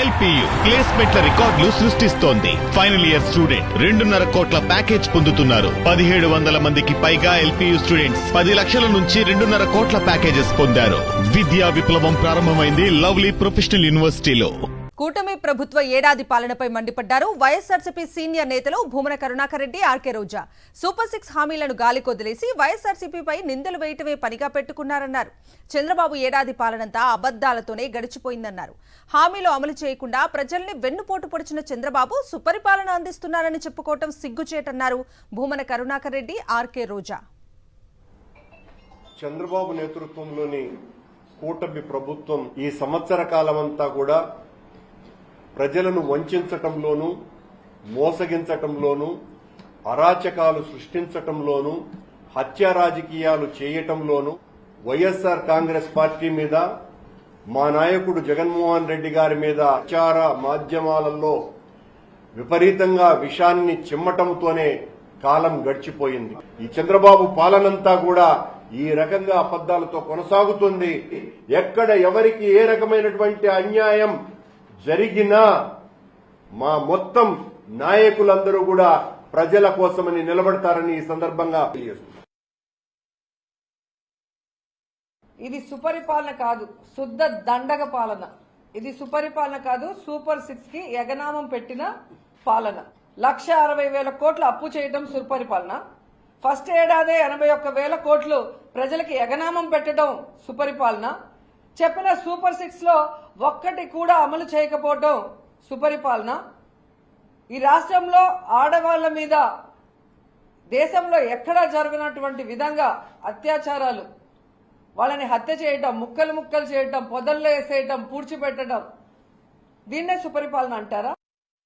LPU ప్లేస్మెంట్ల రికార్డులు సృష్టిస్తోంది. Final year student 2.5 కోట్ల ప్యాకేజ్ పొందుతున్నారు. 1700 మందికి పైగా ఎల్పీయూ స్టూడెంట్స్ 10 లక్షల నుంచి 2.5 కోట్ల ప్యాకేజెస్ పొందారు. విద్యా విప్లవం ప్రారంభమైంది లవ్లీ ప్రొఫెషనల్ యూనివర్సిటీలో. కూటమి ప్రభుత్వ ఏడాది పాలనపై మండిపడ్డారు వైఎస్ఆర్సీపీ సీనియర్ నేతలు భూమన కరుణాకర్ రెడ్డి, ఆర్కే రోజా. సూపర్ 6 హామీలను గాలికొదిలేసి వైఎస్ఆర్సీపీపై నిందలు వేయటమే పనిగా పెట్టుకున్నారన్నారు. చంద్రబాబు ఏడాది పాలనంతా అబద్దాలతోనే గడిచిపోయిందన్నారు. హామీలు అమలు చేయకుండా ప్రజల్ని వెన్నుపోటు పొడిచిన చంద్రబాబు సుపరిపాలన అందిస్తున్నారని చెప్పుకోవటం సిగ్గుచేటన్నారు భూమన కరుణాకర్ రెడ్డి, ఆర్కే రోజా. చంద్రబాబు నేతృత్వంలోని కూటమి ప్రభుత్వం ఈ సంవత్సర కాలమంతా కూడా ప్రజలను వంచటంలోనూ, మోసగించటంలోనూ, అరాచకాలు సృష్టించటంలోనూ, హత్యా రాజకీయాలు చేయటంలోనూ వైఎస్ఆర్ కాంగ్రెస్ పార్టీ మీద, మా నాయకుడు జగన్మోహన్ రెడ్డి గారి మీద ప్రచార మాధ్యమాలలో విపరీతంగా విషాన్ని చిమ్మటంతోనే కాలం గడిచిపోయింది. ఈ చంద్రబాబు పాలనంతా కూడా ఈ రకంగా అబద్దాలతో కొనసాగుతుంది. ఎక్కడ ఎవరికి ఏ రకమైనటువంటి అన్యాయం జరిగినా మా మొత్తం నాయకులందరూ కూడా ప్రజల కోసమని నిలబడతారని ఈ సందర్భంగా తెలియజేస్తున్నారు. ఇది సుపరిపాలన కాదు, శుద్ధ దండగ పాలన. ఇది సుపరిపాలన కాదు, సూపర్ 6 కి ఎగనామం పెట్టిన పాలన. 1,60,000 కోట్ల అప్పు చేయడం సుపరిపాలన. ఫస్ట్ ఏడాదే 81,000 కోట్లు ప్రజలకి ఎగనామం పెట్టడం సుపరిపాలన. చెప్పిన సూపర్ 6 లో ఒక్కటి కూడా అమలు చేయకపోవడం సుపరిపాలన. ఈ రాష్ట్రంలో ఆడవాళ్ల మీద దేశంలో ఎక్కడా జరగనటువంటి విధంగా అత్యాచారాలు, వాళ్ళని హత్య చేయటం, ముక్కలు ముక్కలు చేయటం, పొదల్లో వేసేయటం, పూడ్చిపెట్టడం, దీన్నే సుపరిపాలన అంటారా?